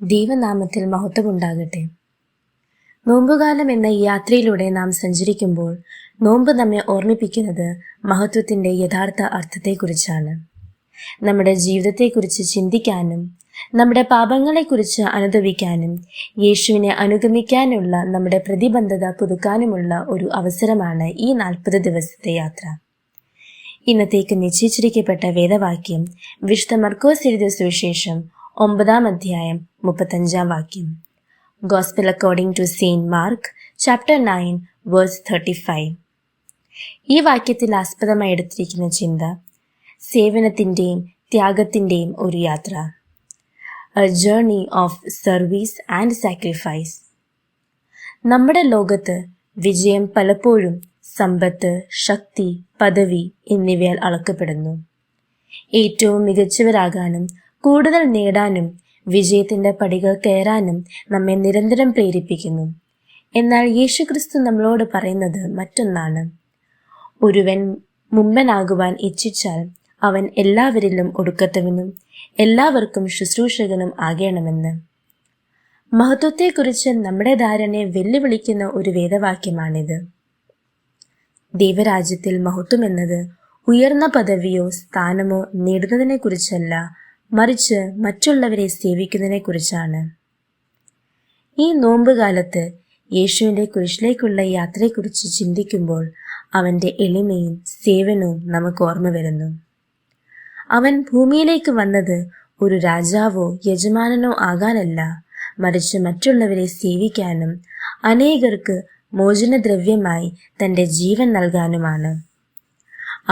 ദൈവനാമത്തിൽ മഹത്വമുണ്ടാകട്ടെ. നോമ്പുകാലം എന്ന ഈ യാത്രയിലൂടെ നാം സഞ്ചരിക്കുമ്പോൾ നോമ്പ് നമ്മെ ഓർമ്മിപ്പിക്കുന്നത് മഹത്വത്തിൻ്റെ യഥാർത്ഥ അർത്ഥത്തെക്കുറിച്ചാണ്. നമ്മുടെ ജീവിതത്തെക്കുറിച്ച് ചിന്തിക്കാനും നമ്മുടെ പാപങ്ങളെക്കുറിച്ച് അനുദപിക്കാനും യേശുവിനെ അനുഗമിക്കാനുള്ള നമ്മുടെ പ്രതിബദ്ധത പുതുക്കാനുമുള്ള ഒരു അവസരമാണ് ഈ 40 ദിവസത്തെ യാത്ര. ഇന്നത്തേക്ക് നിശ്ചയിച്ചിരിക്കപ്പെട്ട വേദവാക്യം വിശുദ്ധ മർക്കോസ് എഴുതിയ സുവിശേഷം 9-ാം അധ്യായം 35-ാം വാക്യം. Gospel according to Saint Mark, chapter 9, verse 35. ഈ വാക്യത്തിൽ ആസ്പദമായി എടുത്തിരിക്കുന്ന ചിന്ത സേവനത്തിൻ്റെയും ത്യാഗത്തിൻ്റെയും ഒരു യാത്ര, A journey of service and sacrifice. നമ്മുടെ ലോകത്ത് വിജയം പലപ്പോഴും സമ്പത്ത്, ശക്തി, പദവി എന്നിവയാൽ അളക്കപ്പെടുന്നു. ഏറ്റവും മികച്ചവരാകാനും കൂടുതൽ നേടാനും വിജയത്തിൻ്റെ പടികൾ കയറാനും നമ്മെ നിരന്തരം പ്രേരിപ്പിക്കുന്നു. എന്നാൽ യേശുക്രിസ്തു നമ്മളോട് പറയുന്നത് മറ്റൊന്നാണ്. ഒരുവൻ മുമ്പനാകുവാൻ ഇച്ഛിച്ചാൽ അവൻ എല്ലാവരിലും ഒടുക്കത്തവനും എല്ലാവർക്കും ശുശ്രൂഷകനും ആകണമെന്ന്. മഹത്വത്തെക്കുറിച്ച് നമ്മുടെ ധാരണയെ വെല്ലുവിളിക്കുന്ന ഒരു വേദവാക്യമാണിത്. ദൈവരാജ്യത്തിൽ മഹത്വം എന്നത് ഉയർന്ന പദവിയോ സ്ഥാനമോ നേടുന്നതിനെക്കുറിച്ചല്ല, മറിച്ച് മറ്റുള്ളവരെ സേവിക്കുന്നതിനെ കുറിച്ചാണ്. ഈ നോമ്പുകാലത്ത് യേശുവിൻ്റെ കുരിശിലേക്കുള്ള യാത്രയെക്കുറിച്ച് ചിന്തിക്കുമ്പോൾ അവൻ്റെ എളിമയും സേവനവും നമുക്ക് ഓർമ്മ വരുന്നു. അവൻ ഭൂമിയിലേക്ക് വന്നത് ഒരു രാജാവോ യജമാനനോ ആകാനല്ല, മറിച്ച് മറ്റുള്ളവരെ സേവിക്കാനും അനേകർക്ക് മോചനദ്രവ്യമായി തൻ്റെ ജീവൻ നൽകാനുമാണ്.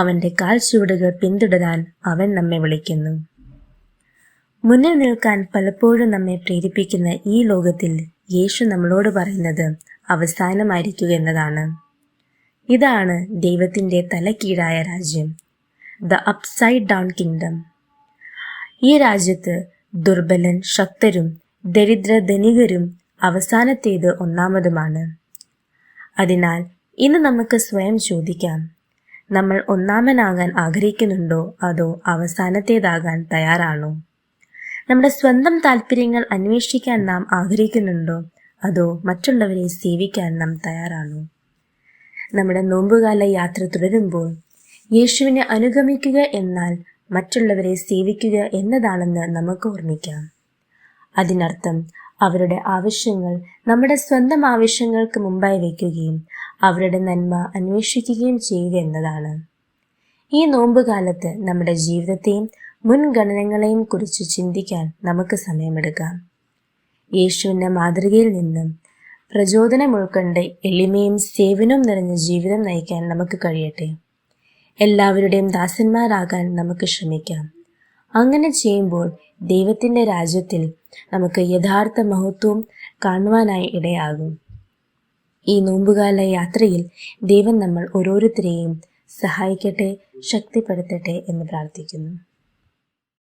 അവൻ്റെ കാൽച്ചുവടുകൾ പിന്തുടരാൻ അവൻ നമ്മെ വിളിക്കുന്നു. മുന്നിൽ നിൽക്കാൻ പലപ്പോഴും നമ്മെ പ്രേരിപ്പിക്കുന്ന ഈ ലോകത്തിൽ യേശു നമ്മളോട് പറയുന്നത് അവസാനമായിരിക്കുക എന്നതാണ്. ഇതാണ് ദൈവത്തിൻ്റെ തലക്കീഴായ രാജ്യം, ദ അപ്സൈഡ് ഡൗൺ കിങ്ഡം. ഈ രാജ്യത്ത് ദുർബലൻ ശക്തരും ദരിദ്ര ധനികരും അവസാനത്തേത് ഒന്നാമതുമാണ്. അതിനാൽ ഇന്ന് നമുക്ക് സ്വയം ചോദിക്കാം, നമ്മൾ ഒന്നാമനാകാൻ ആഗ്രഹിക്കുന്നുണ്ടോ അതോ അവസാനത്തേതാകാൻ തയ്യാറാണോ? നമ്മുടെ സ്വന്തം താല്പര്യങ്ങൾ അന്വേഷിക്കാൻ നാം ആഗ്രഹിക്കുന്നുണ്ടോ അതോ മറ്റുള്ളവരെ സേവിക്കാൻ നാം തയ്യാറാണോ? നമ്മുടെ നോമ്പുകാല യാത്ര തുടരുമ്പോൾ യേശുവിനെ അനുഗമിക്കുക എന്നാൽ മറ്റുള്ളവരെ സേവിക്കുക എന്നതാണെന്ന് നമുക്ക് ഓർമ്മിക്കാം. അതിനർത്ഥം അവരുടെ ആവശ്യങ്ങൾ നമ്മുടെ സ്വന്തം ആവശ്യങ്ങൾക്ക് മുമ്പായി വയ്ക്കുകയും അവരുടെ നന്മ അന്വേഷിക്കുകയും ചെയ്യുക എന്നതാണ്. ഈ നോമ്പുകാലത്ത് നമ്മുടെ ജീവിതത്തെയും മുൻഗണനകളെയും കുറിച്ച് ചിന്തിക്കാൻ നമുക്ക് സമയമെടുക്കാം. യേശുവിൻ്റെ മാതൃകയിൽ നിന്നും പ്രചോദനം ഉൾക്കൊണ്ട് എളിമയും സേവനവും നിറഞ്ഞ ജീവിതം നയിക്കാൻ നമുക്ക് കഴിയട്ടെ. എല്ലാവരുടെയും ദാസന്മാരാകാൻ നമുക്ക് ശ്രമിക്കാം. അങ്ങനെ ചെയ്യുമ്പോൾ ദൈവത്തിൻ്റെ രാജ്യത്തിൽ നമുക്ക് യഥാർത്ഥ മഹത്വം കാണുവാനായി ഇടയാകും. ഈ നോമ്പുകാല യാത്രയിൽ ദൈവം നമ്മൾ ഓരോരുത്തരെയും സഹായിക്കട്ടെ, ശക്തിപ്പെടുത്തട്ടെ എന്ന് പ്രാർത്ഥിക്കുന്നു.